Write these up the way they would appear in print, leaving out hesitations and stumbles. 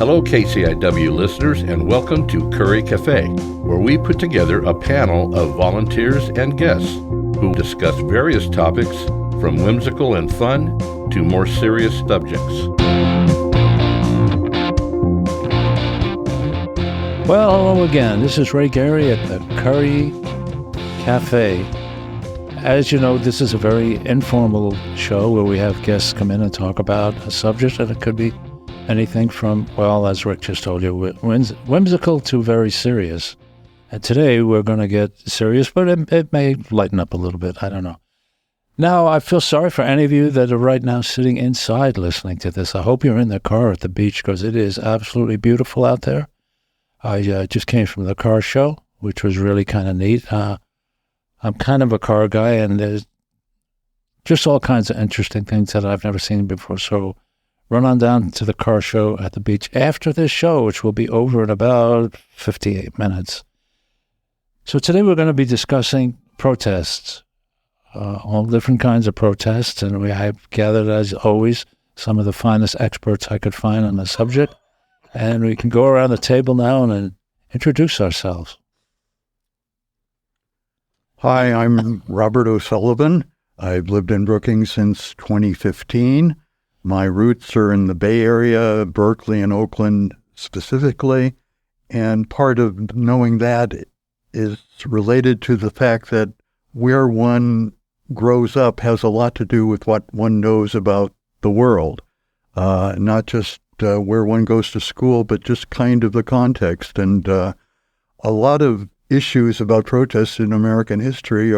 Hello, KCIW listeners, and welcome to Curry Café, where we put together a panel of volunteers and guests who discuss various topics from whimsical and fun to more serious subjects. Well, hello again. This is Ray Gary at the Curry Café. As you know, this is a very informal show where we have guests come in and talk about a subject, and it could be anything from, well, as Rick just told you, whimsical to very serious. And today we're going to get serious, but it may lighten up a little bit. I don't know. Now, I feel sorry for any of you that are right now sitting inside listening to this. I hope you're in the car at the beach because it is absolutely beautiful out there. I just came from the car show, which was really kind of neat. I'm kind of a car guy, and there's just all kinds of interesting things that I've never seen before. So run on down to the car show at the beach after this show, which will be over in about 58 minutes. So today we're going to be discussing protests, all different kinds of protests, and we have gathered, as always, some of the finest experts I could find on the subject, and we can go around the table now and introduce ourselves. Hi, I'm Robert O'Sullivan. I've lived in Brookings since 2015. My roots are in the Bay Area, Berkeley and Oakland specifically, and part of knowing that is related to the fact that where one grows up has a lot to do with what one knows about the world, not just where one goes to school, but just kind of the context. And a lot of issues about protests in American history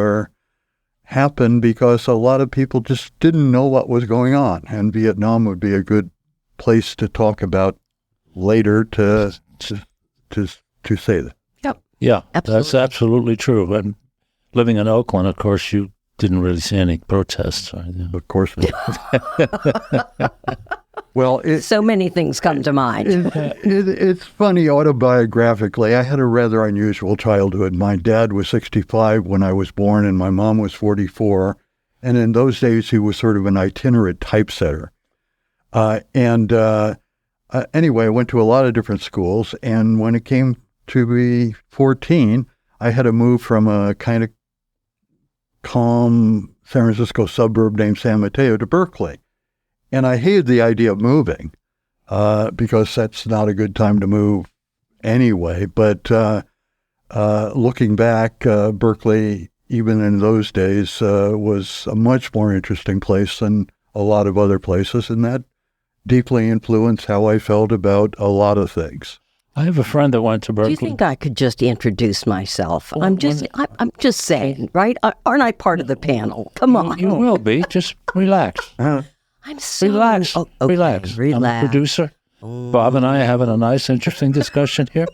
happened because a lot of people just didn't know what was going on, and Vietnam would be a good place to talk about later to say that. Yep. Yeah, absolutely. That's absolutely true. And living in Oakland, of course, you didn't really see any protests. Right? Of course not. Well, so many things come to mind. It's funny, autobiographically, I had a rather unusual childhood. My dad was 65 when I was born, and my mom was 44. And in those days, he was sort of an itinerant typesetter. Anyway, I went to a lot of different schools, and when it came to be 14, I had to move from a kind of calm San Francisco suburb named San Mateo to Berkeley. And I hated the idea of moving because that's not a good time to move anyway. But looking back, Berkeley, even in those days, was a much more interesting place than a lot of other places. And that deeply influenced how I felt about a lot of things. I have a friend that went to Berkeley. Do you think I could just introduce myself? Well, I'm just saying, right? Aren't I part of the panel? Come on. You will be. Just relax. I'm so... Relax. Oh, okay. Relax. I'm a producer. Bob and I are having a nice, interesting discussion here.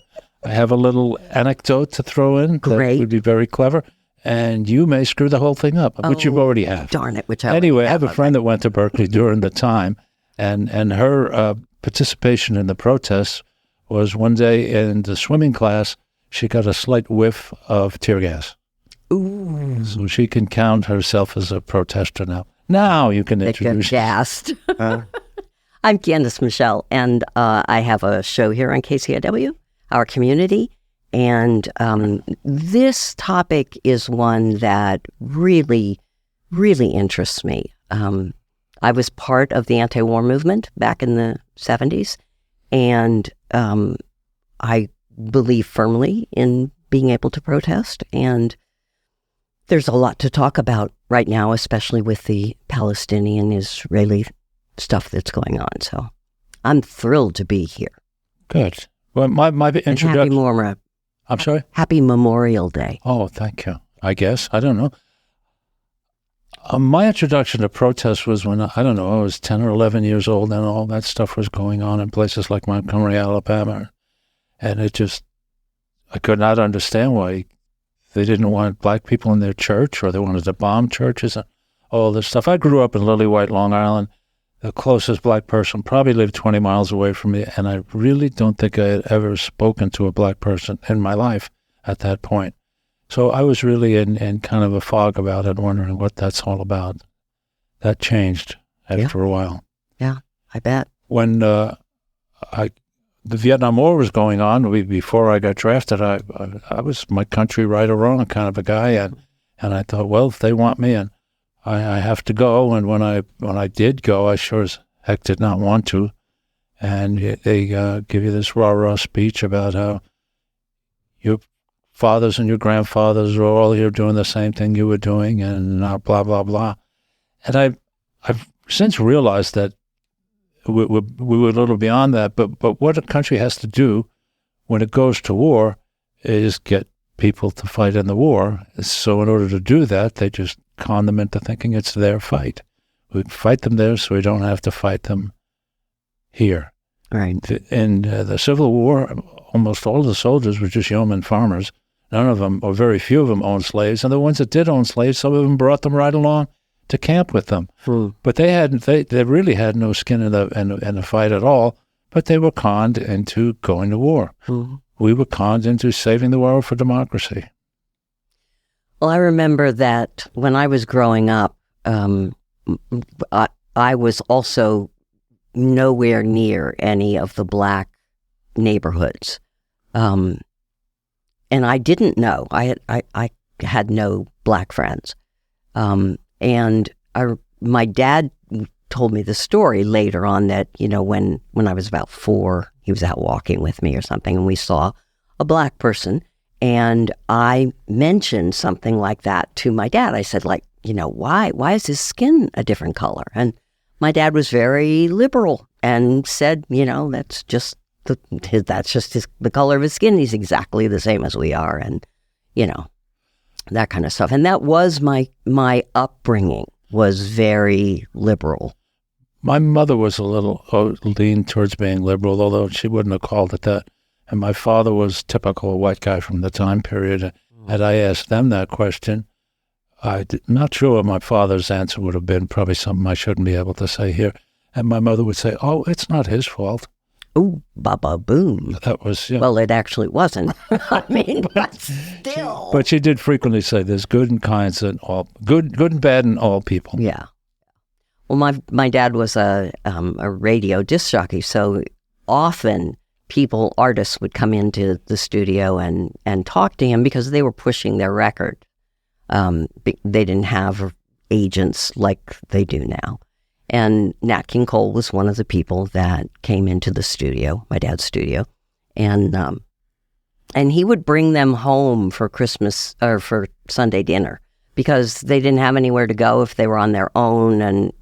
I have a little anecdote to throw in that would be very clever, and you may screw the whole thing up, which you've already have. Darn it, Anyway, I have a friend that went to Berkeley during the time, and her participation in the protests was one day in the swimming class, she got a slight whiff of tear gas. Ooh. So she can count herself as a protester now. Now you can introduce. Gassed. I'm Candice Michel, and I have a show here on KCIW, our community. And this topic is one that really, really interests me. I was part of the anti-war movement back in the 70s, and I believe firmly in being able to protest. And there's a lot to talk about right now, especially with the Palestinian-Israeli stuff that's going on. So I'm thrilled to be here. Good. Well, my introduction... I'm sorry? Happy Memorial Day. Oh, thank you. I guess. I don't know. My introduction to protest was when, I was 10 or 11 years old, and all that stuff was going on in places like Montgomery, Alabama. And I could not understand why they didn't want black people in their church, or they wanted to bomb churches and all this stuff. I grew up in Lillywhite, Long Island. The closest black person probably lived 20 miles away from me, and I really don't think I had ever spoken to a black person in my life at that point. So I was really in kind of a fog about it, wondering what that's all about. That changed after a while. Yeah, I bet. When I the Vietnam War was going on. Before I got drafted, I was my country right or wrong kind of a guy, and I thought, well, if they want me, and I have to go. And when I did go, I sure as heck did not want to. And they give you this rah-rah speech about how your fathers and your grandfathers are all here doing the same thing you were doing, and blah, blah, blah. And I've since realized that we were a little beyond that, but what a country has to do when it goes to war is get people to fight in the war. So in order to do that, they just con them into thinking it's their fight. We fight them there so we don't have to fight them here. Right. In the Civil War, almost all of the soldiers were just yeoman farmers. None of them, or very few of them, owned slaves. And the ones that did own slaves, some of them brought them right along to camp with them. But they really had no skin in the fight at all, but they were conned into going to war. We were conned into saving the world for democracy. Well, I remember that when I was growing up, I was also nowhere near any of the black neighborhoods. And I didn't know. I had no black friends. And my dad told me the story later on that, when I was about 4, he was out walking with me or something, and we saw a black person. And I mentioned something like that to my dad. I said, why is his skin a different color? And my dad was very liberal and said, that's just the color of his skin. He's exactly the same as we are. And, that kind of stuff. And that was my upbringing, was very liberal. My mother was a little leaned towards being liberal, although she wouldn't have called it that. And my father was typical white guy from the time period. Had I asked them that question, I'm not sure what my father's answer would have been, probably something I shouldn't be able to say here. And my mother would say, oh, it's not his fault. Ooh, baba boom. That was, Well, it actually wasn't. I mean, but still. But she did frequently say there's good and kinds in all, good and bad in all people. Yeah. Well, my dad was a radio disc jockey, so often artists would come into the studio and talk to him because they were pushing their record. They didn't have agents like they do now. And Nat King Cole was one of the people that came into the studio, my dad's studio, and he would bring them home for Christmas or for Sunday dinner because they didn't have anywhere to go if they were on their own, and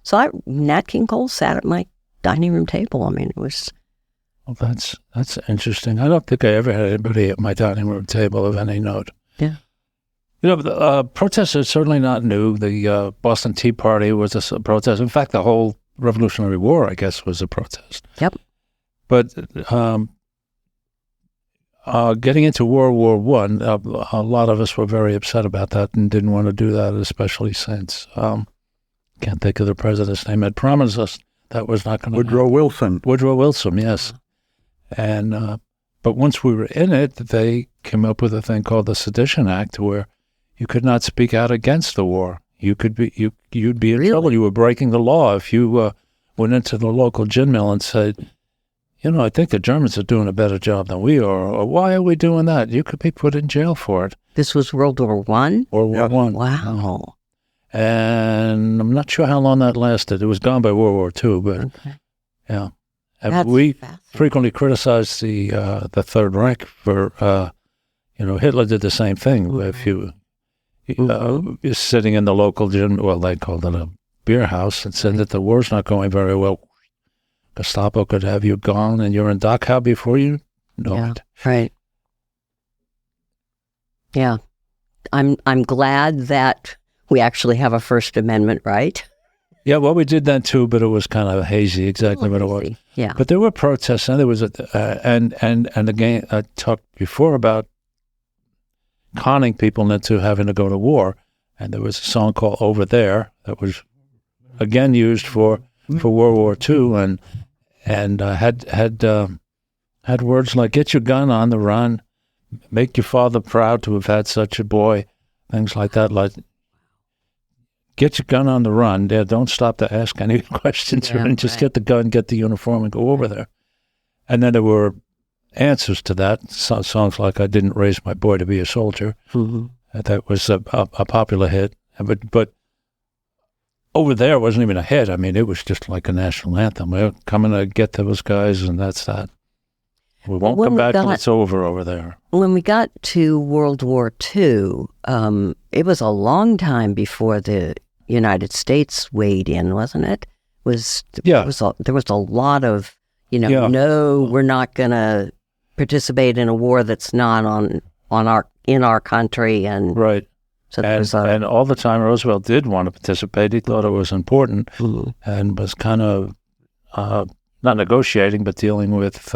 So Nat King Cole sat at my dining room table. I mean, it was. Well, that's interesting. I don't think I ever had anybody at my dining room table of any note. Yeah. The protests are certainly not new. The Boston Tea Party was a protest. In fact, the whole Revolutionary War, I guess, was a protest. Yep. But getting into World War I, a lot of us were very upset about that and didn't want to do that, especially since, can't think of the president's name, had promised us that was not going to Woodrow Wilson. Woodrow Wilson, yes. And but once we were in it, they came up with a thing called the Sedition Act, where you could not speak out against the war. You'd be in trouble. You were breaking the law if you went into the local gin mill and said, I think the Germans are doing a better job than we are, or why are we doing that? You could be put in jail for it. This was World War I? World War I. Wow. And I'm not sure how long that lasted. It was gone by World War II, but yeah. And we frequently criticized the Third Reich for, Hitler did the same thing. If you you're sitting in the local gym, well, they called it a beer house, and said that the war's not going very well. Gestapo could have you gone, and you're in Dachau before you know it. Right. Yeah. I'm glad that we actually have a First Amendment right. Yeah, well, we did that too, but it was kind of hazy exactly what it was. Yeah. But there were protests, and there was and again, I talked before about conning people into having to go to war, and there was a song called "Over There" that was again used for World War II, and had words like "Get your gun on the run," "Make your father proud to have had such a boy," things like that, like. Get your gun on the run. Yeah, don't stop to ask any questions, and just get the gun, get the uniform, and go over there. And then there were answers to that, songs like "I Didn't Raise My Boy to Be a Soldier." Mm-hmm. That was a popular hit. But over there, it wasn't even a hit. I mean, it was just like a national anthem. We're coming to get those guys, and that's that. We won't come back till it's over there. When we got to World War II, it was a long time before the United States weighed in, wasn't it? There was a lot of, no, we're not going to participate in a war that's not in our country, and right. So and all the time Roosevelt did want to participate. He thought it was important, mm-hmm. and was kind of not negotiating, but dealing with.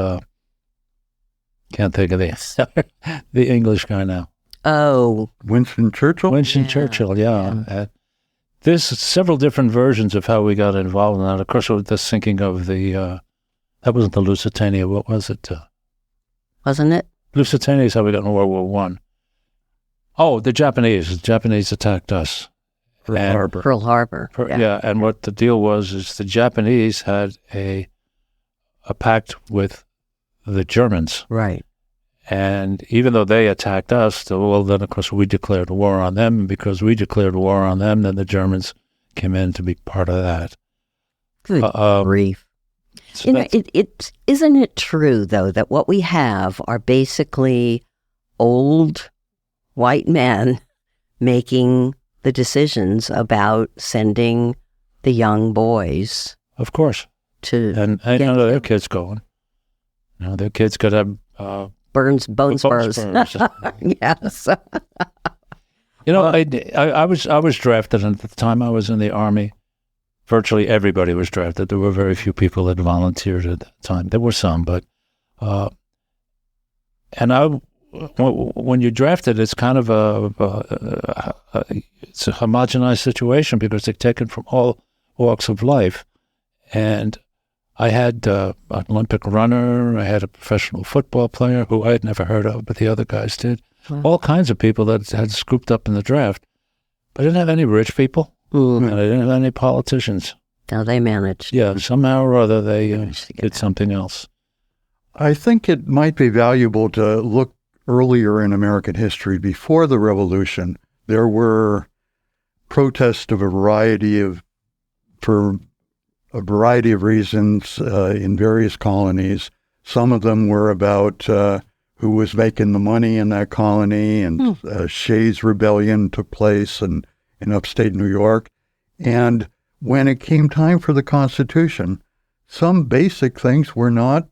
Can't think of the English guy now. Oh, Winston Churchill. Churchill, yeah. There's several different versions of how we got involved in that. Of course, I was just thinking of that wasn't the Lusitania. What was it? Wasn't it? Lusitania is how we got in World War One. Oh, the Japanese. The Japanese attacked us. Pearl Harbor. Yeah, and what the deal was is the Japanese had a pact with the Germans. Right. And even though they attacked us, then of course we declared war on them. And because we declared war on them, then the Germans came in to be part of that. Good grief. So isn't it true, though, that what we have are basically old white men making the decisions about sending the young boys? Of course. And their kids going. Their kids could have bone spurs. Yes. I was drafted, and at the time I was in the Army, virtually everybody was drafted. There were very few people that volunteered at that time. There were some, but when you're drafted, it's kind of it's a homogenized situation because they're taken from all walks of life, and I had an Olympic runner, I had a professional football player who I had never heard of, but the other guys did. Wow. All kinds of people that had scooped up in the draft. But I didn't have any rich people, and I didn't have any politicians. Now they managed. Yeah, somehow or other they did something else. I think it might be valuable to look earlier in American history. Before the Revolution, there were protests of a variety of reasons in various colonies. Some of them were about who was making the money in that colony, and Shays' Rebellion took place in upstate New York. And when it came time for the Constitution, some basic things were not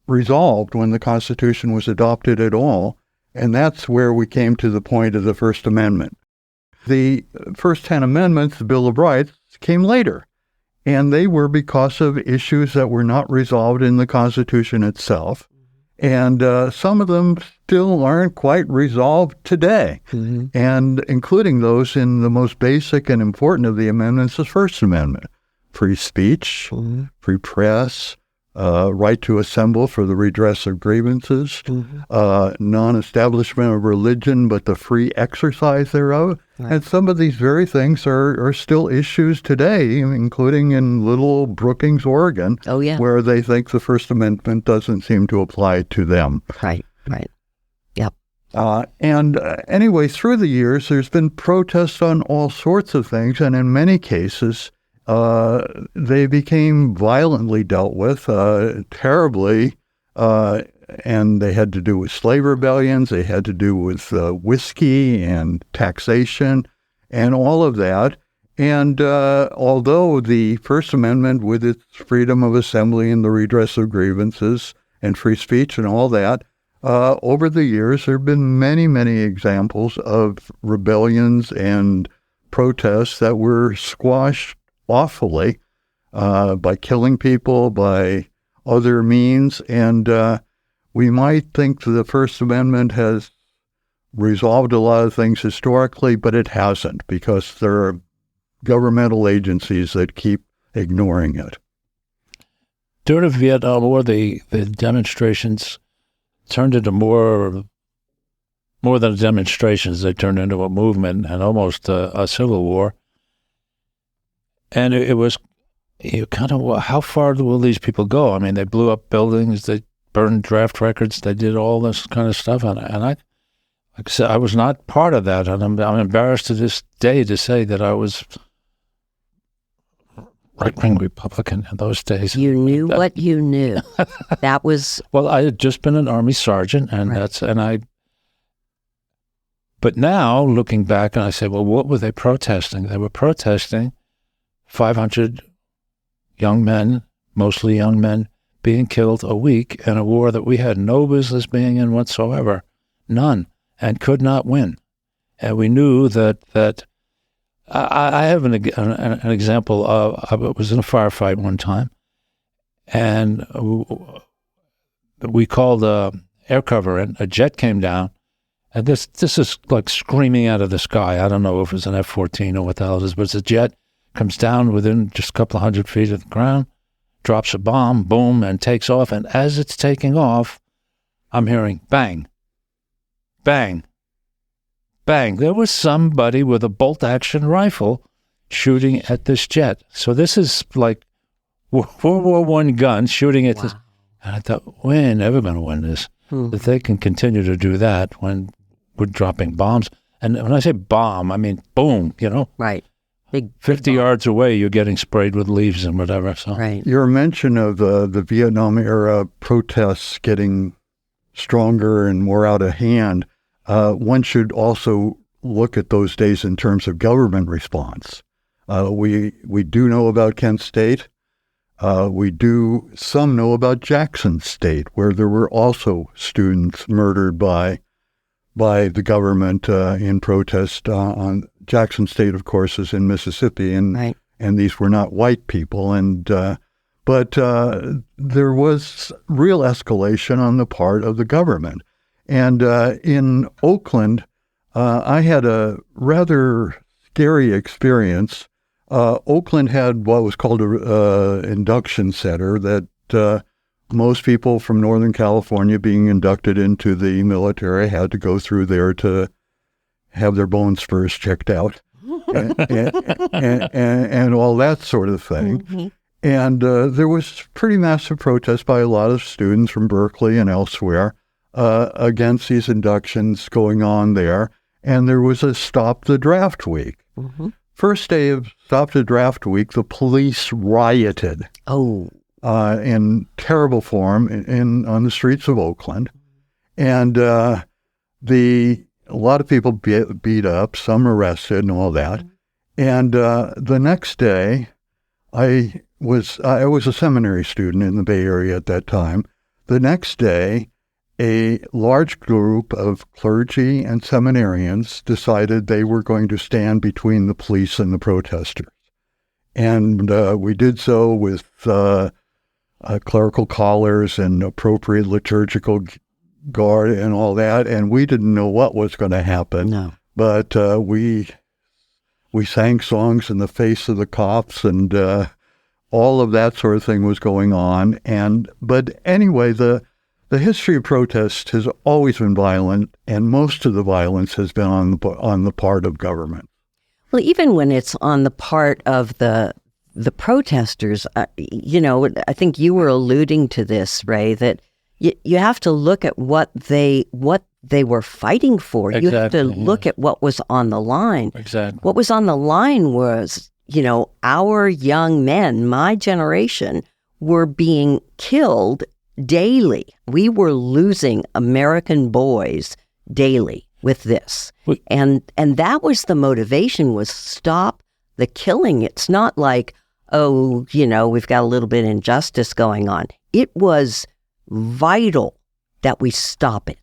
resolved when the Constitution was adopted at all, and that's where we came to the point of the First Amendment. The first 10 amendments, the Bill of Rights, came later. And they were because of issues that were not resolved in the Constitution itself. And some of them still aren't quite resolved today. Mm-hmm. And including those in the most basic and important of the amendments, the First Amendment. Free speech, free press, right to assemble for the redress of grievances, non-establishment of religion, but the free exercise thereof. Right. And some of these very things are still issues today, including in little Brookings, Oregon, where they think the First Amendment doesn't seem to apply to them. Right. Yep. Anyway, through the years, there's been protests on all sorts of things, and in many cases, they became violently dealt with, terribly, and they had to do with slave rebellions, they had to do with whiskey and taxation and all of that. And although the First Amendment, with its freedom of assembly and the redress of grievances and free speech and all that, over the years there have been many, many examples of rebellions and protests that were squashed awfully by killing people, by other means, and we might think that the First Amendment has resolved a lot of things historically, but it hasn't, because there are governmental agencies that keep ignoring it. During the Vietnam War, the demonstrations turned into more than demonstrations. They turned into a movement and almost a civil war. And it was you kind of, how far will these people go? I mean, they blew up buildings, they burned draft records, they did all this kind of stuff, and I, like I said, I was not part of that, and I'm embarrassed to this day to say that I was right-wing Republican in those days. You knew what you knew. That was... Well, I had just been an Army sergeant, and right. But now, looking back, and I say, well, what were they protesting? They were protesting 500 young men, mostly young men, being killed a week in a war that we had no business being in whatsoever. None. And could not win. And we knew that I have an example of, I was in a firefight one time, and we called air cover in. A jet came down, and this is like screaming out of the sky. I don't know if it's an F-14 or what the hell it is, but it's a jet, comes down within just a couple of 100 feet of the ground, drops a bomb, boom, and takes off. And as it's taking off, I'm hearing bang, bang, bang. There was somebody with a bolt-action rifle shooting at this jet. So this is like World War I gun shooting at this. And I thought, we ain't never going to win this. If they can continue to do that when we're dropping bombs. And when I say bomb, I mean boom, Right. Big 50 yards away, you're getting sprayed with leaves and whatever. So. Right. Your mention of the Vietnam-era protests getting stronger and more out of hand, one should also look at those days in terms of government response. We do know about Kent State. We do some know about Jackson State, where there were also students murdered by the government in protest. On Jackson State, of course, is in Mississippi, and these were not white people. But there was real escalation on the part of the government. And in Oakland, I had a rather scary experience. Oakland had what was called an induction center that most people from Northern California being inducted into the military had to go through there to have their bone spurs checked out and all that sort of thing. Mm-hmm. And there was pretty massive protest by a lot of students from Berkeley and elsewhere against these inductions going on there. And there was a Stop the Draft Week. Mm-hmm. First day of Stop the Draft Week, the police rioted. In terrible form on the streets of Oakland. And a lot of people beat up, some arrested and all that. And the next day, I was a seminary student in the Bay Area at that time. The next day, a large group of clergy and seminarians decided they were going to stand between the police and the protesters. And we did so with clerical collars and appropriate liturgical guard and all that. And we didn't know what was going to happen. No. But we sang songs in the face of the cops, and all of that sort of thing was going on. But anyway, the history of protest has always been violent, and most of the violence has been on the part of government. Well, even when it's on the part of the protesters, I think you were alluding to this, Ray, that you have to look at what they were fighting for. Exactly, you have to look at what was on the line. Exactly. What was on the line was, our young men, my generation, were being killed daily. We were losing American boys daily with this. And that was the motivation, was stop the killing. It's not like, we've got a little bit of injustice going on. It was vital that we stop it.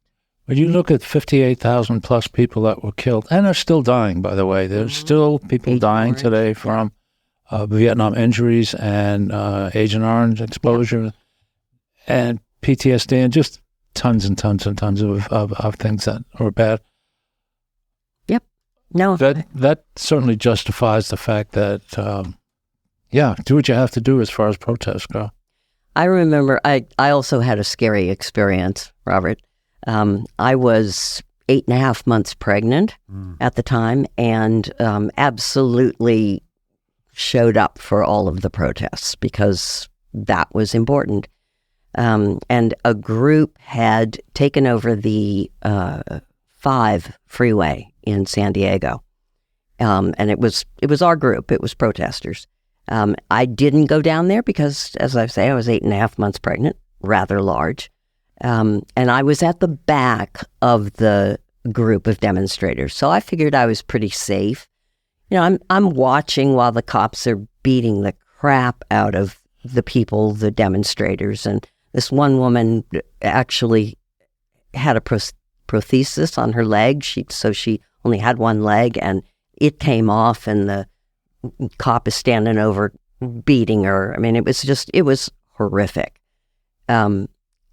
When you look at 58,000 plus people that were killed, and are still dying, by the way, there's still people dying today from Vietnam injuries and Agent Orange exposure and PTSD, and just tons and tons and tons of things that are bad. Yep. No. That certainly justifies the fact that, do what you have to do as far as protests go. I remember I also had a scary experience, Robert. I was 8.5 months pregnant at the time, and absolutely showed up for all of the protests because that was important. And a group had taken over the 5 freeway in San Diego. And it was our group. It was protesters. I didn't go down there because, as I say, I was 8.5 months pregnant, rather large. And I was at the back of the group of demonstrators. So I figured I was pretty safe. You know, I'm watching while the cops are beating the crap out of the people, the demonstrators. And this one woman actually had a prosthesis on her leg. So she only had one leg, and it came off, and the cop is standing over beating her. I mean, it was horrific.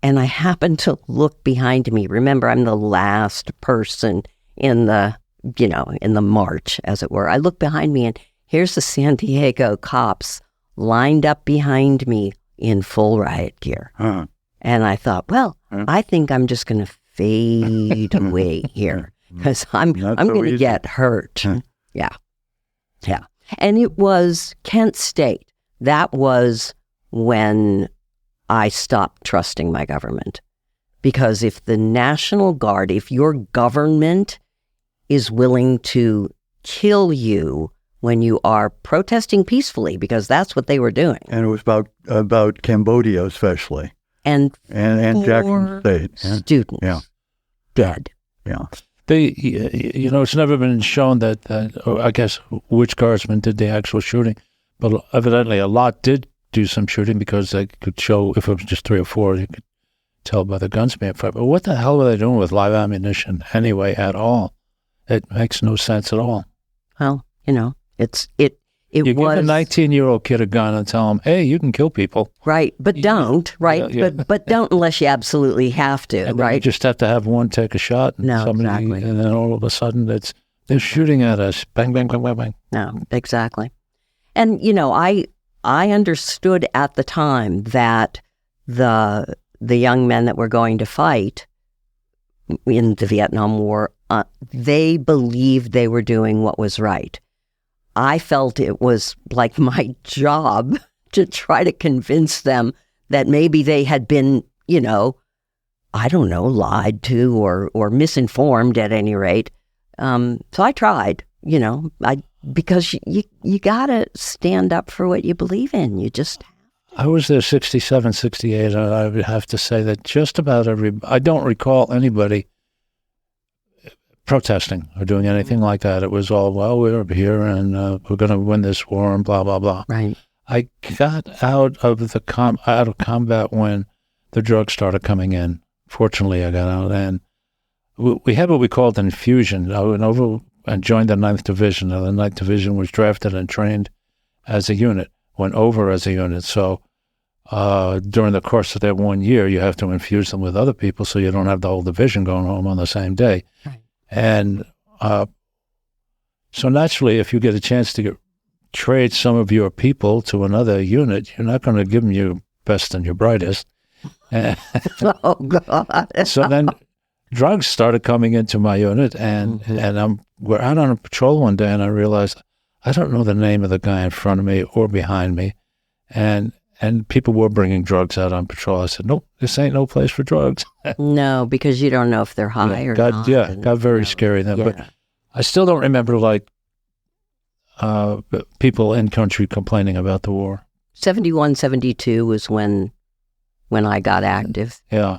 And I happened to look behind me. Remember, I'm the last person in the march, as it were. I look behind me, and here's the San Diego cops lined up behind me in full riot gear. Huh. And I thought, well, I think I'm just going to fade away here because I'm going to get hurt. Yeah. And it was Kent State. That was when I stopped trusting my government. Because if the National Guard, if your government is willing to kill you when you are protesting peacefully, because that's what they were doing. And it was about Cambodia especially. And Jackson State. Students dead. Yeah. It's never been shown that, I guess, which guardsmen did the actual shooting, but evidently a lot did do some shooting because they could show, if it was just 3 or 4, you could tell by the guns being fired. But what the hell were they doing with live ammunition anyway at all? It makes no sense at all. Well, it you was... give a 19-year-old kid a gun and tell him, hey, you can kill people. Right, but don't, right? Yeah. But don't unless you absolutely have to, and right? You just have to have one take a shot. And exactly. And then all of a sudden they're shooting at us. Bang, bang, bang, bang, bang. No, exactly. And, I understood at the time that the young men that were going to fight in the Vietnam War, they believed they were doing what was right. I felt it was like my job to try to convince them that maybe they had been, lied to or misinformed at any rate. So I tried, because you gotta stand up for what you believe in. You just. I was there 67, 68, and I would have to say that just about I don't recall anybody protesting or doing anything like that. It was all, well, we're here and we're going to win this war and blah, blah, blah. Right. I got out of combat when the drugs started coming in. Fortunately, I got out, and we had what we called an infusion. I went over and joined the 9th Division. Now, the 9th Division was drafted and trained as a unit, went over as a unit. So during the course of that 1 year, you have to infuse them with other people so you don't have the whole division going home on the same day. Right. And so naturally, if you get a chance to trade some of your people to another unit, you're not going to give them your best and your brightest. Oh, God. So then drugs started coming into my unit, and we're out on a patrol one day, and I realized I don't know the name of the guy in front of me or behind me, and people were bringing drugs out on patrol. I said, nope, this ain't no place for drugs. No, because you don't know if they're high or not. Yeah, got very scary then. Yeah. But I still don't remember, people in country complaining about the war. 71, 72 was when I got active. Yeah.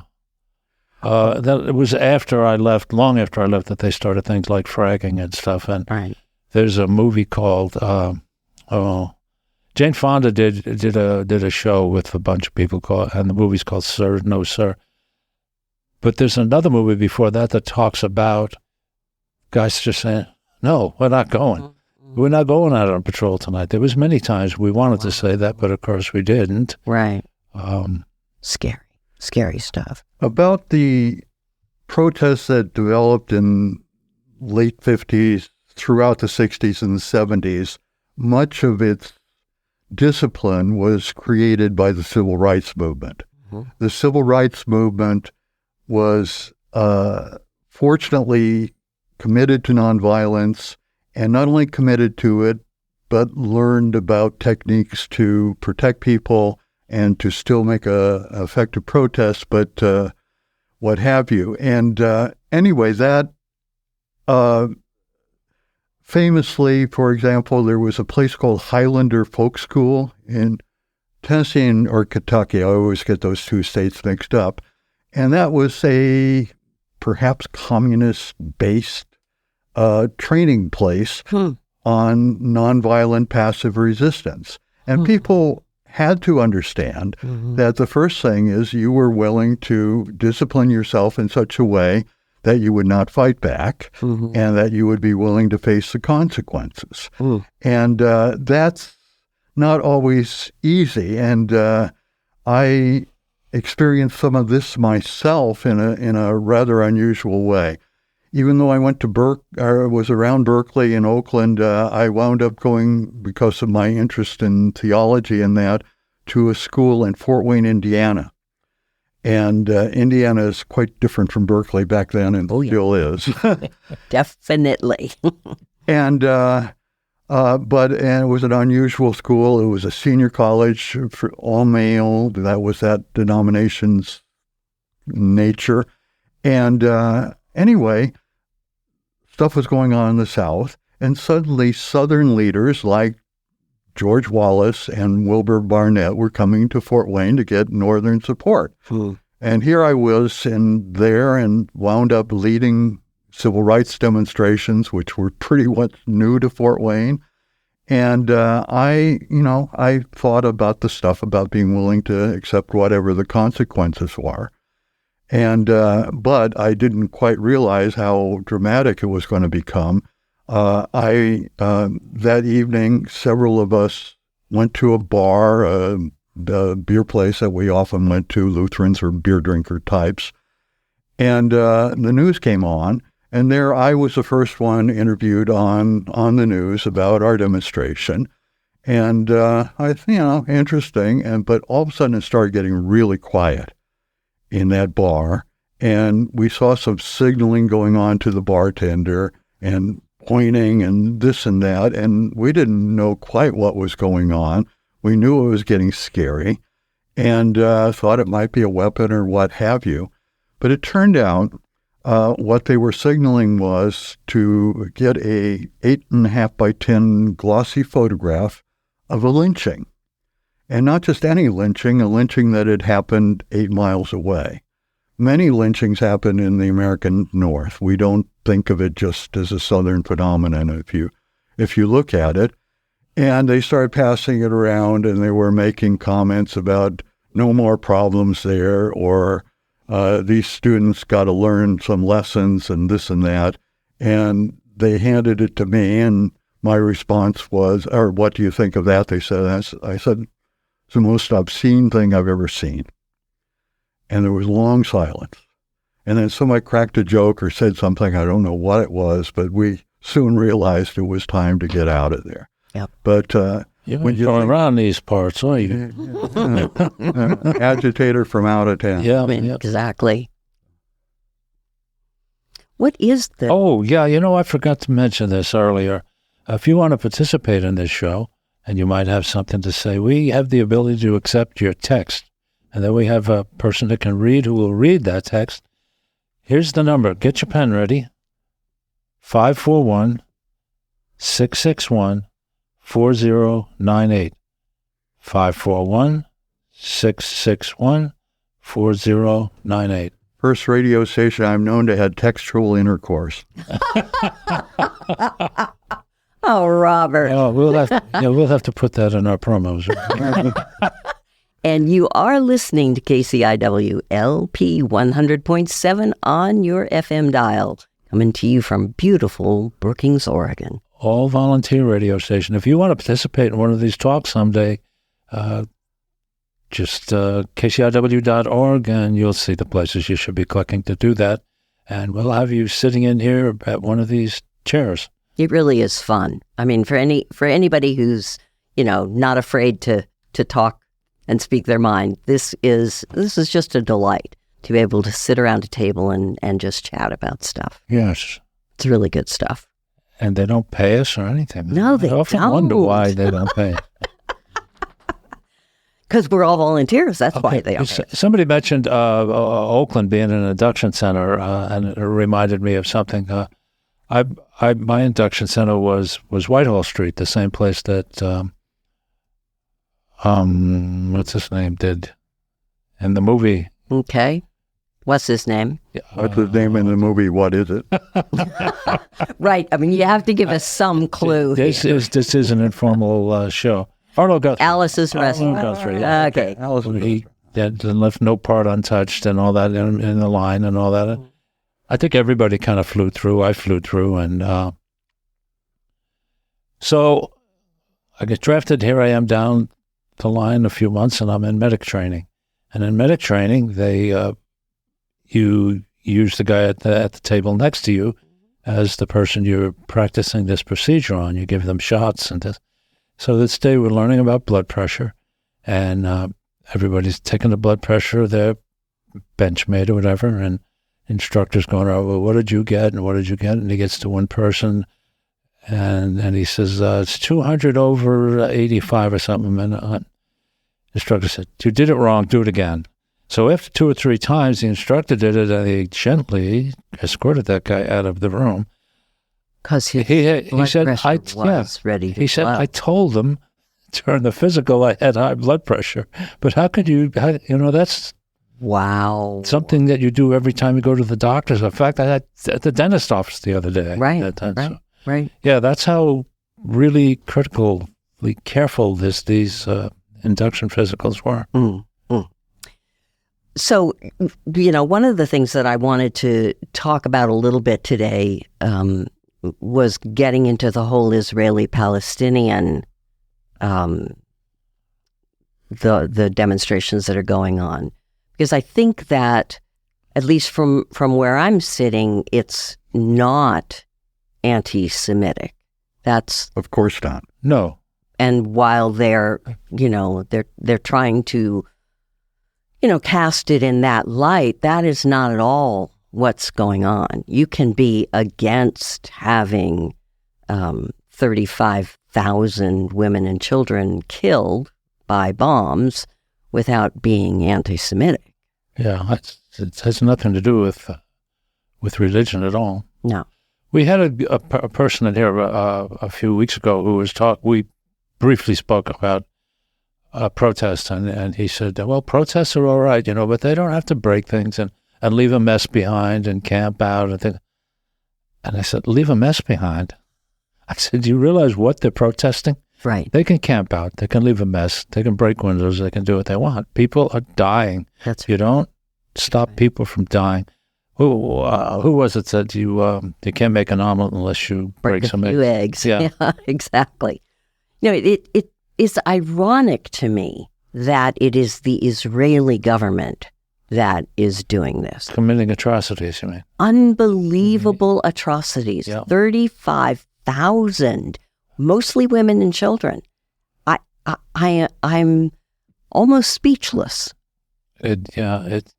It was after I left, long after I left, that they started things like fragging and stuff. And there's a movie called, Jane Fonda did a show with a bunch of people and the movie's called Sir, No Sir. But there's another movie before that talks about guys just saying, no, we're not going. Mm-hmm. We're not going out on patrol tonight. There was many times we wanted to say that, but of course we didn't. Right. Scary stuff. About the protests that developed in late 50s, throughout the 60s and the 70s, much of its discipline was created by the civil rights movement. Mm-hmm. The civil rights movement was fortunately committed to nonviolence, and not only committed to it, but learned about techniques to protect people and to still make a effective protest, but what have you. And anyway, that famously, for example, there was a place called Highlander Folk School in Tennessee or Kentucky. I always get those two states mixed up. And that was a perhaps communist-based training place on nonviolent passive resistance. And people had to understand that the first thing is you were willing to discipline yourself in such a way that you would not fight back and that you would be willing to face the consequences. And that's not always easy. And I experienced some of this myself in a rather unusual way. Even though I went to was around Berkeley and Oakland, I wound up going, because of my interest in theology and that, to a school in Fort Wayne, Indiana. And Indiana is quite different from Berkeley back then, and still is. Definitely. And it was an unusual school. It was a senior college for all male. That was that denomination's nature. And anyway, stuff was going on in the South, and suddenly Southern leaders like George Wallace and Wilbur Barnett were coming to Fort Wayne to get Northern support. And here I was there and wound up leading civil rights demonstrations, which were pretty much new to Fort Wayne. And I thought about the stuff about being willing to accept whatever the consequences were. And but I didn't quite realize how dramatic it was going to become. That evening, several of us went to a bar, the beer place that we often went to, Lutherans or beer drinker types. And the news came on, and there I was the first one interviewed on the news about our demonstration. And I think, interesting. But all of a sudden it started getting really quiet in that bar. And we saw some signaling going on to the bartender and pointing and this and that, and we didn't know quite what was going on. We knew it was getting scary and thought it might be a weapon or what have you. But it turned out what they were signaling was to get a 8.5 by 10 glossy photograph of a lynching. And not just any lynching, a lynching that had happened 8 miles away. Many lynchings happen in the American North. We don't think of it just as a Southern phenomenon if you look at it. And they started passing it around, and they were making comments about no more problems there, or these students got to learn some lessons and this and that. And they handed it to me, and my response was, or what do you think of that? They said, I said, it's the most obscene thing I've ever seen. And there was long silence. And then somebody cracked a joke or said something, I don't know what it was, but we soon realized it was time to get out of there. Yep. But when you're around these parts, are you? Agitator from out of town. Yeah, exactly. What is the... Oh, yeah, I forgot to mention this earlier. If you want to participate in this show, and you might have something to say, we have the ability to accept your text. And then we have a person that can read who will read that text. Here's the number. Get your pen ready. 541-661-4098. 541-661-4098. First radio station I'm known to have textual intercourse. Oh, Robert. Oh, we'll have to put that in our promos. And you are listening to KCIW LP 100.7 on your FM dial, coming to you from beautiful Brookings, Oregon. All volunteer radio station. If you want to participate in one of these talks someday, just kciw.org, and you'll see the places you should be clicking to do that. And we'll have you sitting in here at one of these chairs. It really is fun. I mean, for anybody who's, not afraid to talk and speak their mind, this is just a delight to be able to sit around a table and just chat about stuff. Yes. It's really good stuff. And they don't pay us or anything. No, they I often don't. wonder why they don't pay. Because we're all volunteers. That's why they are. Somebody mentioned Oakland being an induction center, and it reminded me of something. My induction center was Whitehall Street, the same place that what's his name did in the movie. Okay. What's his name? What's his name in the movie? What is it? Right. I mean, you have to give us some clue. This is an informal show. Arnold Guthrie. Alice's Restaurant. Arnold Guthrie. Okay. He left no part untouched and all that in the line and all that. I think everybody kind of flew through. I flew through. And so I get drafted. Here I am down the line a few months, and I'm in medic training. And in medic training, you use the guy at the table next to you as the person you're practicing this procedure on. You give them shots and this. So this day we're learning about blood pressure, and everybody's taking the blood pressure, their benchmate or whatever, and instructor's going, oh, well, what did you get, and what did you get? And he gets to one person, and he says, it's 200 over 85 or something. And the instructor said, you did it wrong, do it again. So after 2 or 3 times, the instructor did it, and he gently escorted that guy out of the room. Because he said, ready to He said, blow. I told them during the physical I had high blood pressure, but how could you, that's Wow. something that you do every time you go to the doctor's. In fact, I had at the dentist office the other day. Right. Yeah, that's how really critically careful these induction physicals were. So, one of the things that I wanted to talk about a little bit today was getting into the whole Israeli-Palestinian, the demonstrations that are going on. Because I think that, at least from where I'm sitting, it's not anti-Semitic. That's... Of course not. No. And while they're trying to, cast it in that light, that is not at all what's going on. You can be against having 35,000 women and children killed by bombs without being anti-Semitic. Yeah, it has nothing to do with religion at all. No. We had a person in here a few weeks ago who was we briefly spoke about protests, and he said, well, protests are all right, but they don't have to break things and leave a mess behind and camp out and things. And I said, leave a mess behind? I said, do you realize what they're protesting? Right. They can camp out. They can leave a mess. They can break windows. They can do what they want. People are dying. That's you don't stop people from dying. Who was it said you can't make an omelet unless you break some eggs? Yeah, exactly. It is ironic to me that it is the Israeli government that is doing this. Committing atrocities, you mean? Unbelievable atrocities. Yeah. 35,000, mostly women and children. I'm almost speechless. It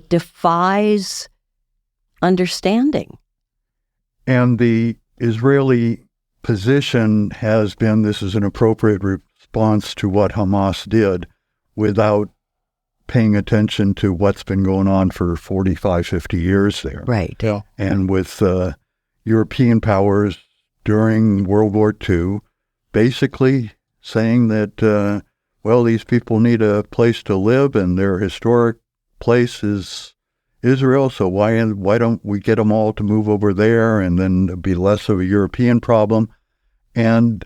defies understanding. And the Israeli position has been, this is an appropriate response to what Hamas did, without paying attention to what's been going on for 45, 50 years there. Right. Yeah. And with European powers during World War II basically saying that, these people need a place to live and their historic place is Israel, so why don't we get them all to move over there and then it'd be less of a European problem? And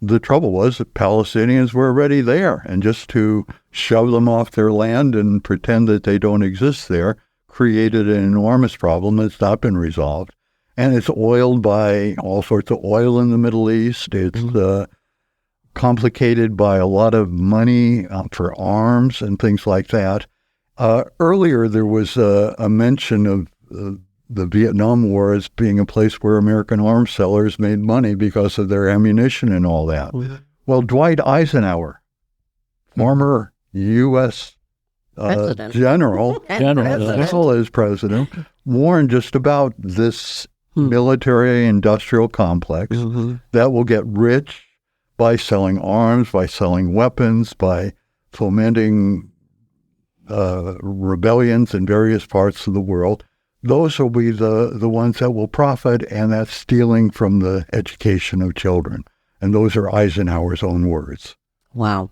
the trouble was that Palestinians were already there, and just to shove them off their land and pretend that they don't exist there created an enormous problem that's not been resolved. And it's oiled by all sorts of oil in the Middle East. It's complicated by a lot of money for arms and things like that. Earlier, there was a mention of the Vietnam War as being a place where American arms sellers made money because of their ammunition and all that. Well, Dwight Eisenhower, former U.S. general, as well as president, warned just about this military-industrial complex that will get rich by selling arms, by selling weapons, by fomenting rebellions in various parts of the world. Those will be the ones that will profit, and that's stealing from the education of children. And those are Eisenhower's own words. Wow.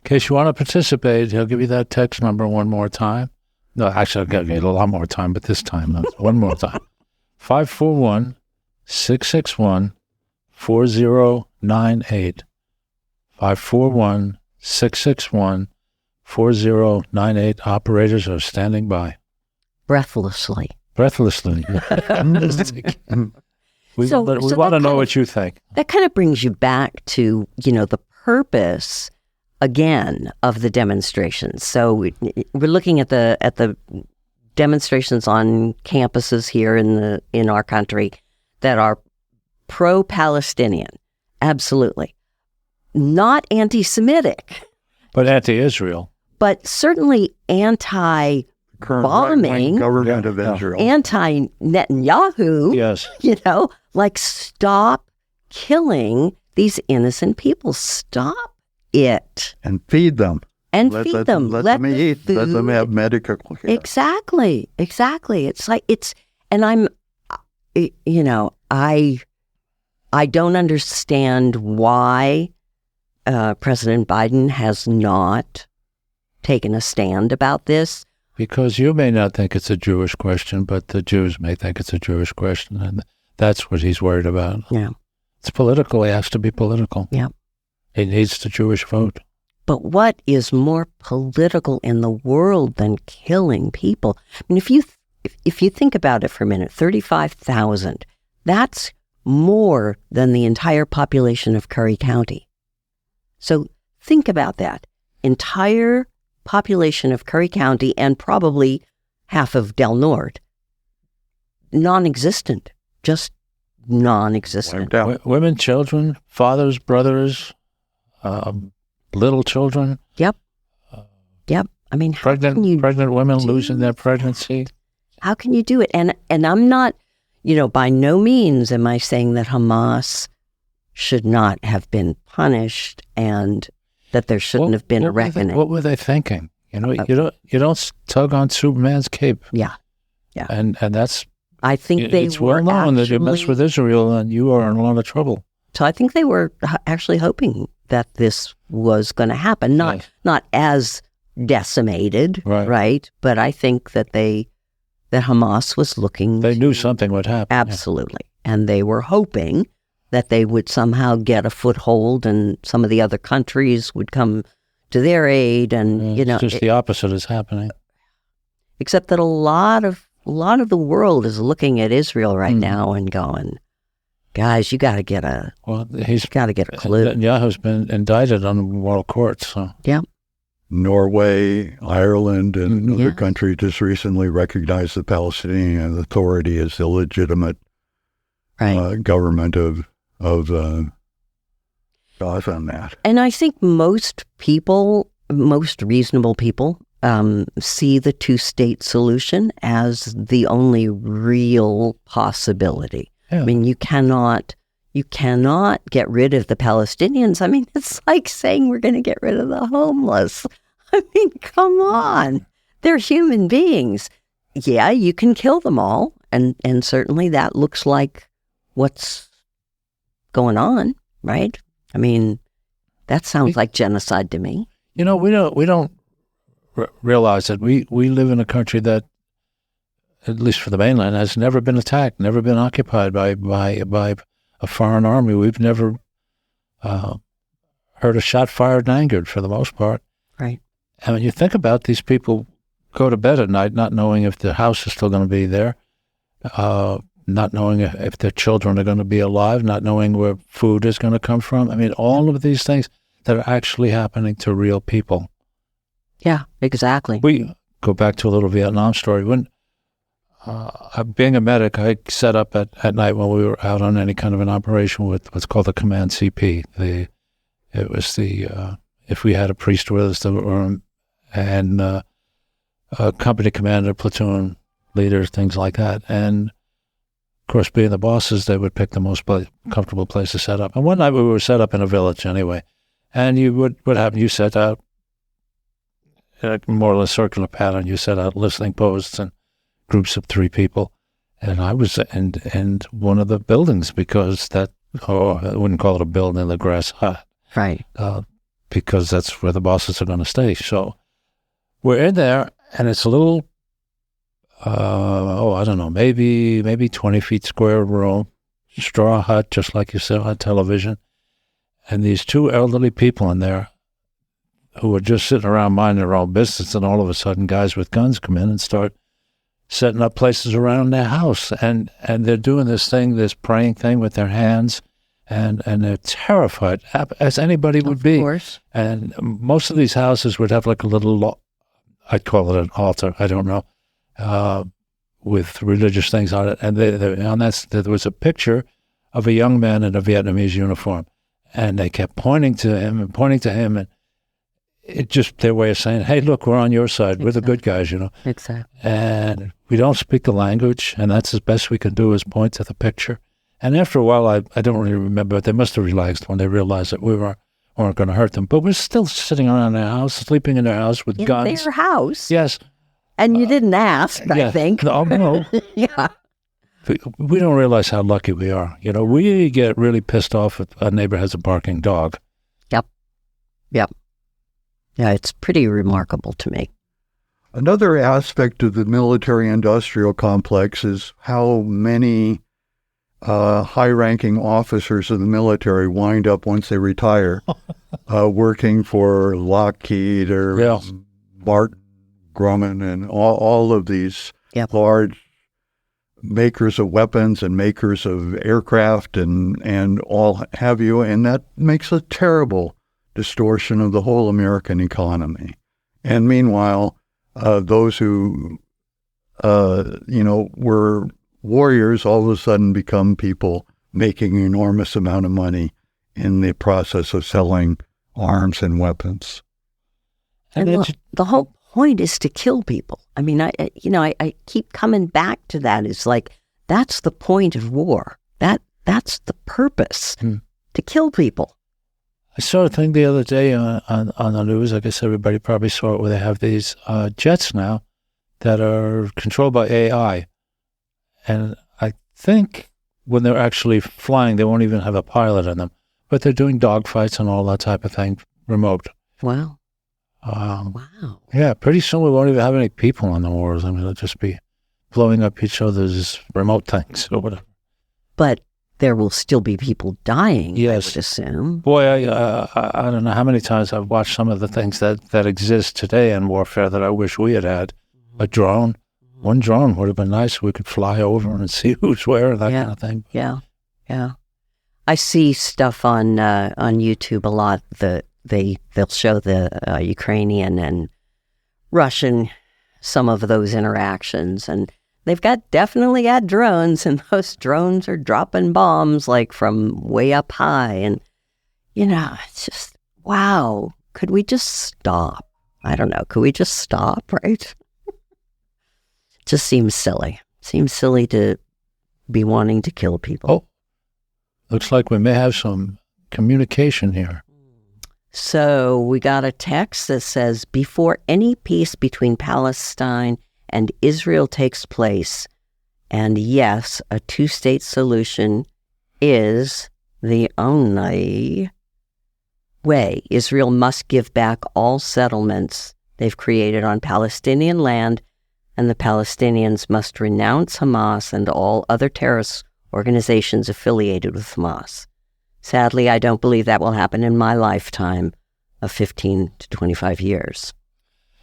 In case you want to participate, he'll give you that text number one more time. No, actually, I'll give you a lot more time, but this time, one more time. 541-661-4098. 541-661-4098. Operators are standing by. Breathlessly. We want to know what you think. That kind of brings you back to, the purpose, again, of the demonstrations. So we're looking at the demonstrations on campuses here in our country that are pro-Palestinian. Absolutely. Not anti-Semitic. But anti-Israel. But certainly anti-bombing. Government of Israel. Anti-Netanyahu. Yes. Stop killing these innocent people. Stop it. And feed them. Let them eat. Food. Let them have medical care. Exactly. I don't understand why President Biden has not taken a stand about this. Because you may not think it's a Jewish question, but the Jews may think it's a Jewish question, and that's what he's worried about. Yeah. It's political. He has to be political. Yeah. He needs the Jewish vote. But what is more political in the world than killing people? I mean, if you think about it for a minute, 35,000, that's more than the entire population of Curry County. So think about that. Entire population of Curry County and probably half of Del Norte. Non-existent. Just non-existent. Women, children, fathers, brothers, little children. Yep. I mean, pregnant women losing their pregnancy. How can you do it? And I'm not, by no means am I saying that Hamas should not have been punished and that there shouldn't have been a reckoning. What were they thinking? You don't tug on Superman's cape. Yeah. And that's. I think it's well known that you mess with Israel and you are in a lot of trouble. So I think they were actually hoping that this was going to happen, not as decimated, right? But I think that that Hamas was looking. They knew something would happen. Absolutely, and they were hoping that they would somehow get a foothold, and some of the other countries would come to their aid, and the opposite is happening. Except that a lot of the world is looking at Israel right now and going, guys, you got to get a clue. Netanyahu's been indicted on world courts. So. Yeah. Norway, Ireland, and other countries just recently recognized the Palestinian Authority as illegitimate government of Gaza on that. And I think most reasonable people, see the two-state solution as the only real possibility. Yeah. I mean, you cannot get rid of the Palestinians. I mean, it's like saying we're going to get rid of the homeless. I mean, come on. They're human beings. Yeah, you can kill them all. And certainly that looks like what's going on, right? I mean, that sounds like genocide to me. We don't realize that we live in a country that, at least for the mainland, has never been attacked, never been occupied by a foreign army. We've never heard a shot fired and angered, for the most part. Right. And when you think about these people go to bed at night not knowing if their house is still going to be there, not knowing if their children are going to be alive, not knowing where food is going to come from. I mean, all of these things that are actually happening to real people. Yeah, exactly. We go back to a little Vietnam story. When being a medic, I set up at night when we were out on any kind of an operation with what's called the Command CP. It was if we had a priest with us, and a company commander, platoon leader, things like that. And course, being the bosses, they would pick the most comfortable place to set up. And one night we were set up in a village anyway. And what happened? You set out more or less circular pattern. You set out listening posts and groups of 3 people. And I was in one of the buildings because I wouldn't call it a building, the grass hut. Right. Because that's where the bosses are going to stay. So we're in there, and it's a little, I don't know, maybe 20 feet square room, straw hut, just like you said on television. And these 2 elderly people in there who were just sitting around minding their own business, and all of a sudden guys with guns come in and start setting up places around their house. And they're doing this praying thing with their hands, and they're terrified, as anybody would be. Of course. And most of these houses would have like a little, I'd call it an altar, I don't know, with religious things on it. And there was a picture of a young man in a Vietnamese uniform. And they kept pointing to him, and it just their way of saying, hey, look, we're on your side. Exactly. We're the good guys, Exactly. And we don't speak the language, and that's as best we can do is point to the picture. And after a while, I don't really remember, but they must have relaxed when they realized that we weren't going to hurt them. But we're still sitting around their house, sleeping in their house with guns. In their house? Yes. And you didn't ask, I think. No. Yeah. We don't realize how lucky we are. We get really pissed off if a neighbor has a barking dog. Yep. Yeah, it's pretty remarkable to me. Another aspect of the military-industrial complex is how many high-ranking officers of the military wind up once they retire working for Lockheed or Martin Grumman and all of these large makers of weapons and makers of aircraft and all have you, and that makes a terrible distortion of the whole American economy. And meanwhile, those who, were warriors all of a sudden become people making an enormous amount of money in the process of selling arms and weapons. And the whole point is to kill people. I mean, I keep coming back to that. It's like, that's the point of war. That's the purpose, to kill people. I saw a thing the other day on the news. I guess everybody probably saw it, where they have these jets now that are controlled by AI. And I think when they're actually flying, they won't even have a pilot in them. But they're doing dogfights and all that type of thing remote. Wow. Wow. Yeah, pretty soon we won't even have any people on the wars. I mean, it'll just be blowing up each other's remote things or whatever. But there will still be people dying, yes. I would assume. Boy, I don't know how many times I've watched some of the things that exist today in warfare that I wish we had had. A drone. One drone would have been nice. We could fly over and see who's where, that kind of thing. Yeah. I see stuff on YouTube a lot. They'll show the Ukrainian and Russian, some of those interactions, and they've definitely got drones, and those drones are dropping bombs like from way up high, and it's just, wow. Could we just stop? I don't know. Could we just stop, right? Just seems silly. Seems silly to be wanting to kill people. Oh, looks like we may have some communication here. So we got a text that says, before any peace between Palestine and Israel takes place, and yes, a 2-state solution is the only way. Israel must give back all settlements they've created on Palestinian land, and the Palestinians must renounce Hamas and all other terrorist organizations affiliated with Hamas. Sadly, I don't believe that will happen in my lifetime of 15 to 25 years.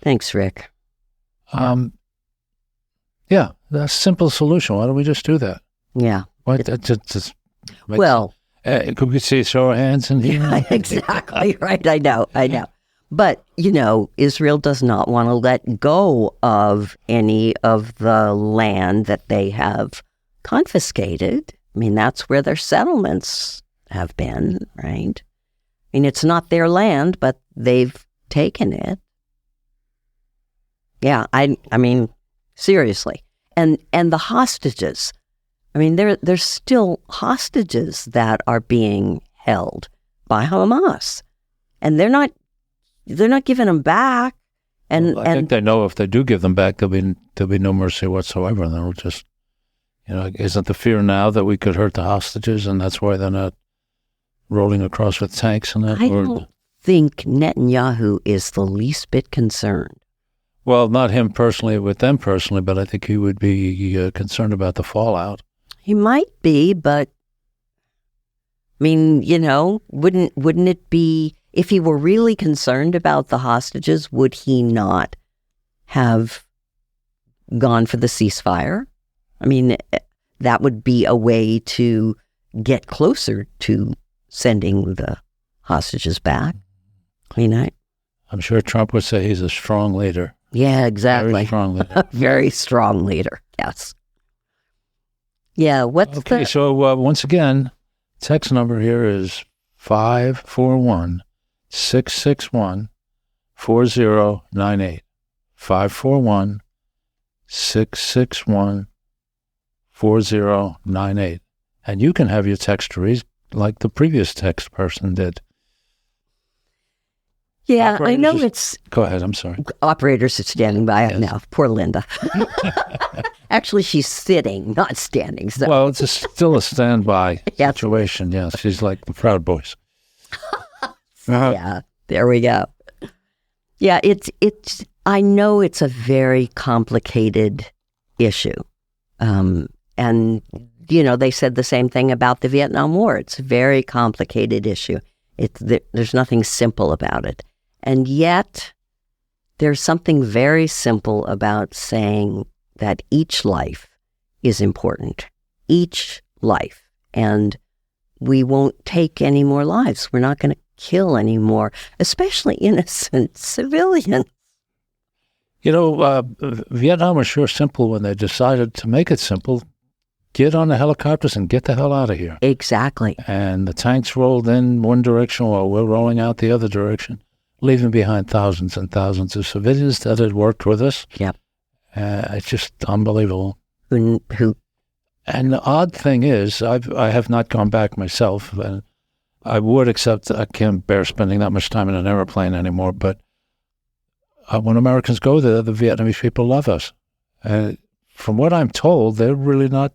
Thanks, Rick. Yeah, that's a simple solution. Why don't we just do that? Yeah. Could we see show of hands in here? Yeah, exactly right. I know. But, Israel does not want to let go of any of the land that they have confiscated. I mean, that's where their settlements have been, right? I mean, it's not their land, but they've taken it. Yeah, I mean, seriously. And the hostages. I mean, there's still hostages that are being held by Hamas, and they're not giving them back. And I think they know if they do give them back, there'll be no mercy whatsoever. And they'll just, isn't the fear now that we could hurt the hostages, and that's why they're not rolling across with tanks and that? I don't think Netanyahu is the least bit concerned. Well, not him personally, with them personally, but I think he would be concerned about the fallout. He might be, but I mean, wouldn't it be, if he were really concerned about the hostages, would he not have gone for the ceasefire? I mean, that would be a way to get closer to sending the hostages back. I mean, I'm sure Trump would say he's a strong leader. Yeah, exactly. Very strong leader. Very strong leader, yes. Yeah, Okay, so once again, text number here is 541-661-4098. 541-661-4098. And you can have your text to read like the previous text person did. Yeah, Operators I know it's... Go ahead, I'm sorry. Operators are standing by Yes. now. Poor Linda. Actually, she's sitting, not standing. So. Well, it's still a standby Yes. situation, yes. She's like the Proud Boys. Yeah, there we go. Yeah, it's. I know it's a very complicated issue. And, they said the same thing about the Vietnam War. It's a very complicated issue. There's nothing simple about it. And yet, there's something very simple about saying that each life is important. Each life. And we won't take any more lives. We're not going to kill any more, especially innocent civilians. Vietnam was sure simple when they decided to make it simple. Get on the helicopters and get the hell out of here. Exactly. And the tanks rolled in one direction while we're rolling out the other direction, leaving behind thousands and thousands of civilians that had worked with us. Yep. It's just unbelievable. Who? And the odd thing is, I have not gone back myself. And I would, except I can't bear spending that much time in an airplane anymore. But when Americans go there, the Vietnamese people love us. From what I'm told, they're really not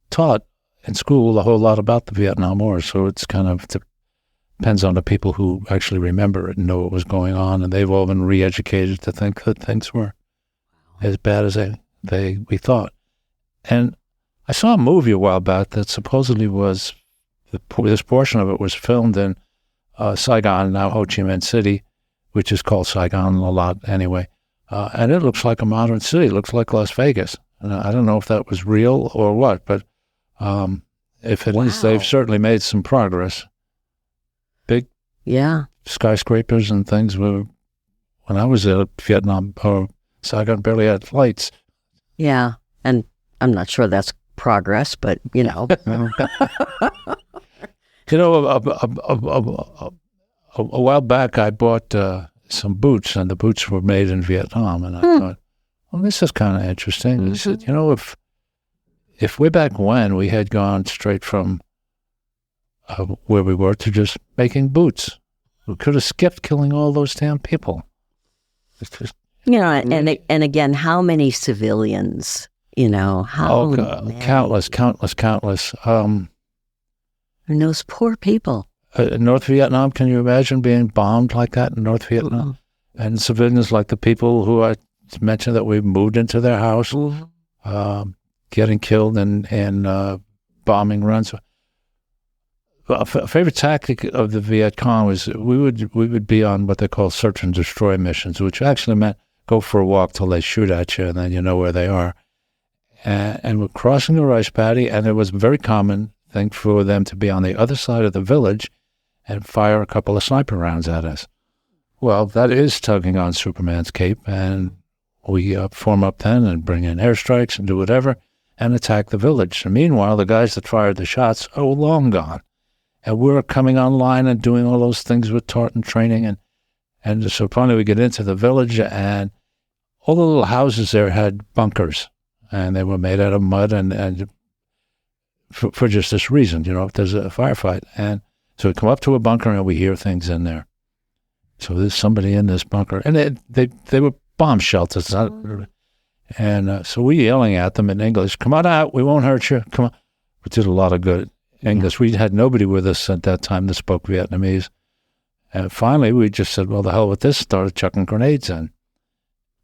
taught in school a whole lot about the Vietnam War, so it's kind of depends on the people who actually remember it and know what was going on, and they've all been re-educated to think that things were as bad as we thought. And I saw a movie a while back that supposedly was, this portion of it was filmed in Saigon, now Ho Chi Minh City, which is called Saigon a lot anyway, and it looks like a modern city. It looks like Las Vegas. And I don't know if that was real or what, but if it is, they've certainly made some progress. Big skyscrapers and things. When I was at Vietnam or Saigon, barely had lights. Yeah, and I'm not sure that's progress, but A while back I bought some boots, and the boots were made in Vietnam, and I thought, well, this is kind of interesting. Mm-hmm. I said, if way back when we had gone straight from where we were to just making boots, we could have skipped killing all those damn people. It's just, and again, how many civilians? Countless. And those poor people. North Vietnam, can you imagine being bombed like that in North Vietnam? Mm-hmm. And civilians like the people who I mentioned that we moved into their house, getting killed in bombing runs. A favorite tactic of the Viet Cong was we would be on what they call search and destroy missions, which actually meant go for a walk till they shoot at you, and then you know where they are. And we're crossing the rice paddy, and it was a very common thing for them to be on the other side of the village and fire a couple of sniper rounds at us. Well, that is tugging on Superman's cape, and we form up then and bring in airstrikes and do whatever and attack the village. And meanwhile, the guys that fired the shots are long gone. And we're coming online and doing all those things with Tartan training. And so finally we get into the village, and all the little houses there had bunkers, and they were made out of mud, and for just this reason, if there's a firefight. And so we come up to a bunker and we hear things in there. So there's somebody in this bunker. And they were bomb shelters. And so we're yelling at them in English, come on out, we won't hurt you, come on. We did a lot of good English. We had nobody with us at that time that spoke Vietnamese. And finally, we just said, well, the hell with this, started chucking grenades in.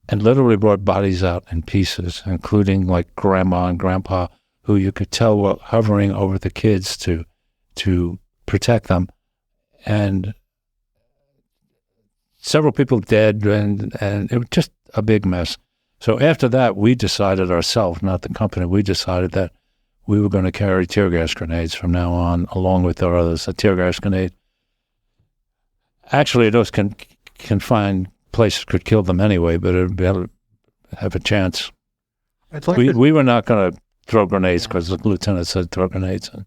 And literally brought bodies out in pieces, including like grandma and grandpa, who you could tell were hovering over the kids to protect them. And several people dead, and it was just a big mess. So after that, we decided ourselves, not the company, we decided that we were going to carry tear gas grenades from now on, along with our others. A tear gas grenade, actually, those confined places could kill them anyway, but it would be able to have a chance. We were not going to throw grenades because the lieutenant said throw grenades in.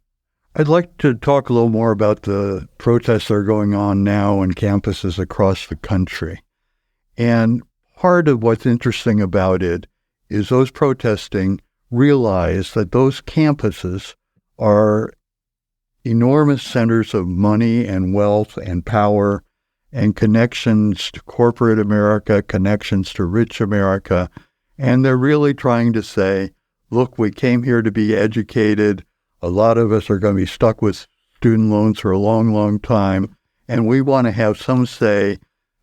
I'd like to talk a little more about the protests that are going on now in campuses across the country. And part of what's interesting about it is those protesting realize that those campuses are enormous centers of money and wealth and power and connections to corporate America, connections to rich America. And they're really trying to say, look, we came here to be educated. A lot of us are going to be stuck with student loans for a long, long time. And we want to have some say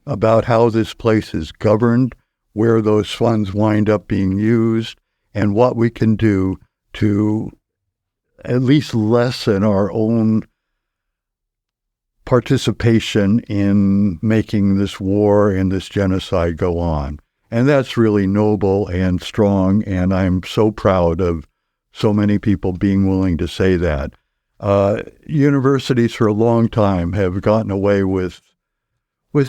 about how this place is governed, where those funds wind up being used, and what we can do to at least lessen our own participation in making this war and this genocide go on. And that's really noble and strong, and I'm so proud of so many people being willing to say that. Universities for a long time have gotten away with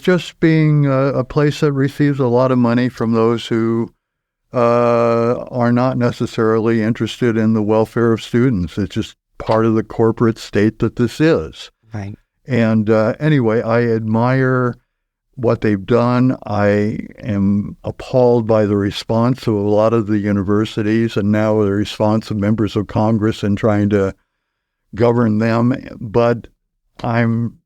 just being a place that receives a lot of money from those who are not necessarily interested in the welfare of students. It's just part of the corporate state that this is. Right. And anyway, I admire what they've done. I am appalled by the response of a lot of the universities and now the response of members of Congress in trying to govern them. But I'm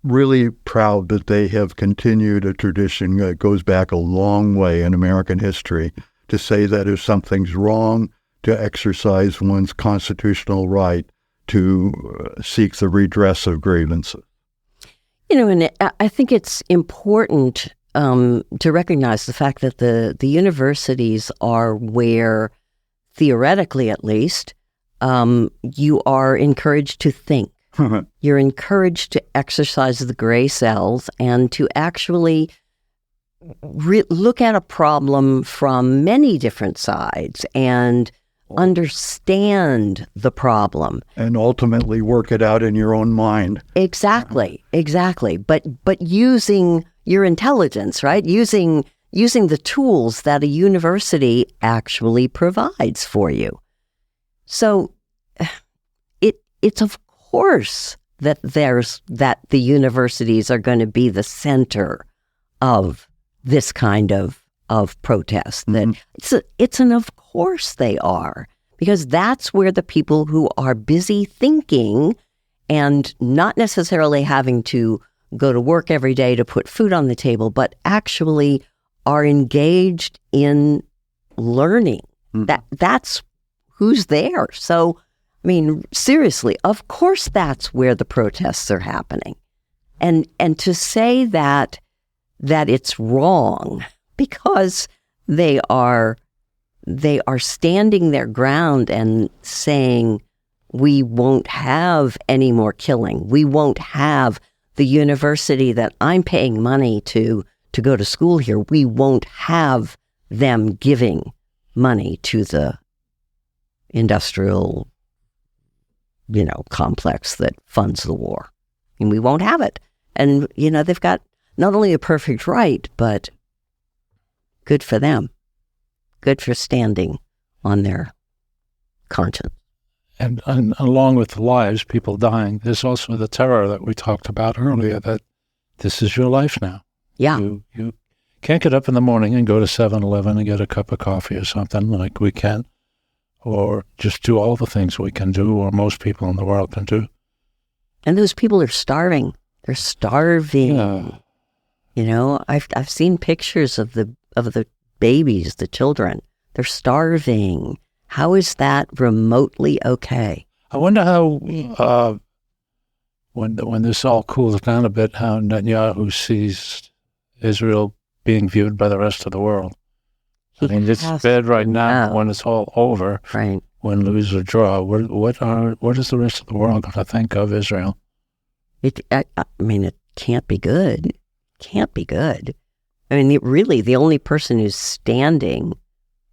really proud that they have continued a tradition that goes back a long way in American history to say that if something's wrong, to exercise one's constitutional right to seek the redress of grievances. And I think it's important to recognize the fact that the universities are where, theoretically at least, you are encouraged to think. You're encouraged to exercise the gray cells and to actually look at a problem from many different sides and understand the problem. And ultimately work it out in your own mind. Exactly. But using your intelligence, right? Using the tools that a university actually provides for you. So it's of course that the universities are going to be the center of this kind of protest. Mm-hmm. That it's an of course they are, because that's where the people who are busy thinking and not necessarily having to go to work every day to put food on the table, but actually are engaged in learning. Mm-hmm. That's who's there. So, I mean, seriously, of course that's where the protests are happening. And to say that it's wrong because they are standing their ground and saying, we won't have any more killing. We won't have the university that I'm paying money to go to school here. We won't have them giving money to the industrial, complex that funds the war. And we won't have it. And, they've got not only a perfect right, but good for them. Good for standing on their conscience. And along with the lives, people dying, there's also the terror that we talked about earlier, that this is your life now. Yeah. You can't get up in the morning and go to 7-Eleven and get a cup of coffee or something like we can. or just do all the things we can do, or most people in the world can do. And those people are starving. They're starving. Yeah. You know, I've seen pictures of the babies, the children. They're starving. How is that remotely okay? I wonder how, when this all cools down a bit, how Netanyahu sees Israel being viewed by the rest of the world. I mean, it's bad right now when it's all over, right? Win, lose, or draw. What is the rest of the world going to think of Israel? I mean, it can't be good. Can't be good. I mean, really, the only person who's standing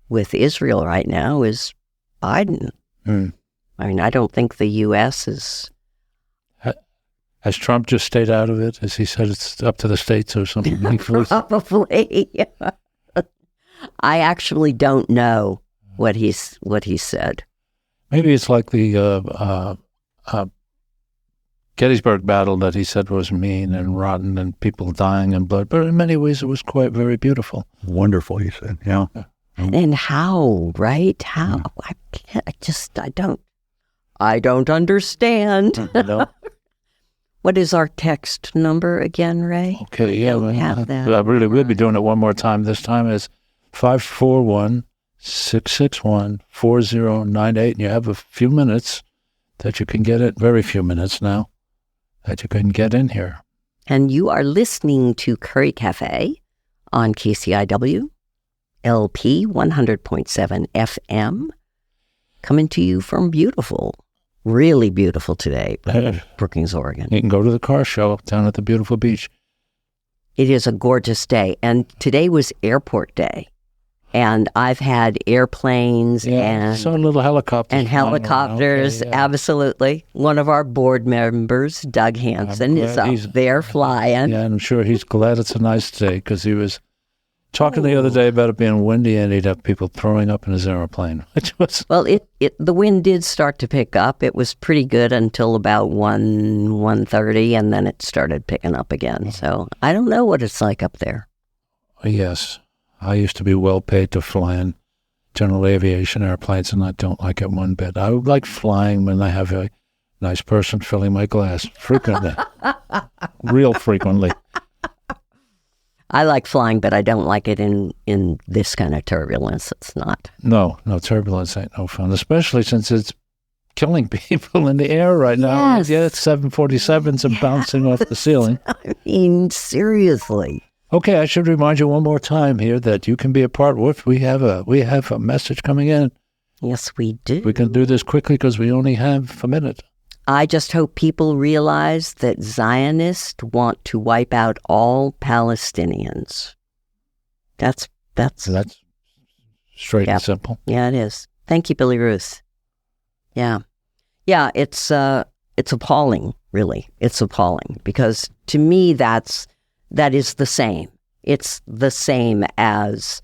with Israel right now is Biden. I mean, I don't think the U.S. is... Has Trump just stayed out of it? Has he said it's up to the states or something? Probably. I actually don't know what he said. Maybe it's like the Gettysburg battle that he said was mean and rotten and people dying and blood, but in many ways it was quite very beautiful. Wonderful, he said. Yeah. And how, right? How? I don't understand. No. What is our text number again, Ray? Okay, yeah. Have that. I really will be doing it one more time. This time is 541-661-4098. And you have a few minutes that you can get it, very few minutes now, that you can get in here. And you are listening to Curry Café on KCIW, LP 100.7 FM, coming to you from beautiful, really beautiful today, Brookings, Oregon. You can go to the car show down at the beautiful beach. It is a gorgeous day. And today was airport day. And I've had airplanes and saw little helicopters. And helicopters, okay, absolutely. One of our board members, Doug Hansen, is up there flying. Yeah, and I'm sure he's glad it's a nice day because he was talking the other day about it being windy and he'd have people throwing up in his airplane. Well, the wind did start to pick up. It was pretty good until about 1:30, and then it started picking up again. So I don't know what it's like up there. Yes. I used to be well paid to fly in general aviation airplanes, and I don't like it one bit. I like flying when I have a nice person filling my glass frequently, real frequently. I like flying, but I don't like it in this kind of turbulence. It's not. No, turbulence ain't no fun, especially since it's killing people in the air right now. Yes. Yeah, it's 747s and bouncing off the ceiling. I mean, seriously. Okay, I should remind you one more time here that you can be a part. We have a message coming in. Yes, we do. We can do this quickly because we only have a minute. I just hope people realize that Zionists want to wipe out all Palestinians. That's straight and simple. Yeah, it is. Thank you, Billy Ruth. Yeah, it's appalling. Really, it's appalling because to me that is the same. It's the same as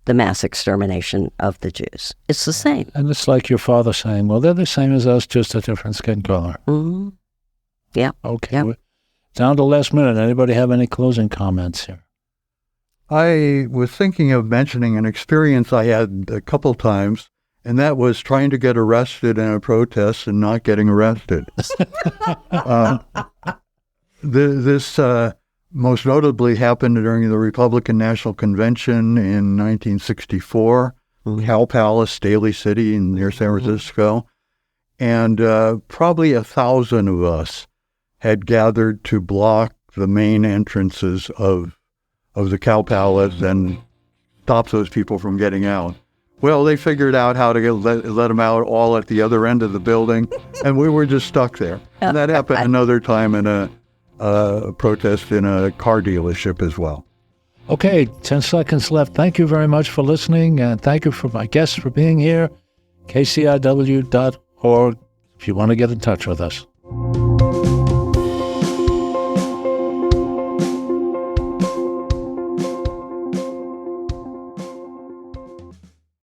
the mass extermination of the Jews. It's the same. And it's like your father saying, well, they're the same as us, just a different skin color. Mm-hmm. Yeah. Okay. Yeah. We're down to the last minute. Anybody have any closing comments here? I was thinking of mentioning an experience I had a couple times, and that was trying to get arrested in a protest and not getting arrested. This most notably happened during the Republican National Convention in 1964, Cal Palace, Daly City near San Francisco. And probably 1,000 of us had gathered to block the main entrances of the Cal Palace and stop those people from getting out. Well, they figured out how to let them out all at the other end of the building, and we were just stuck there. And that happened another time in a protest in a car dealership as well. Okay, 10 seconds left. Thank you very much for listening, and thank you for my guests for being here. KCIW.org if you want to get in touch with us.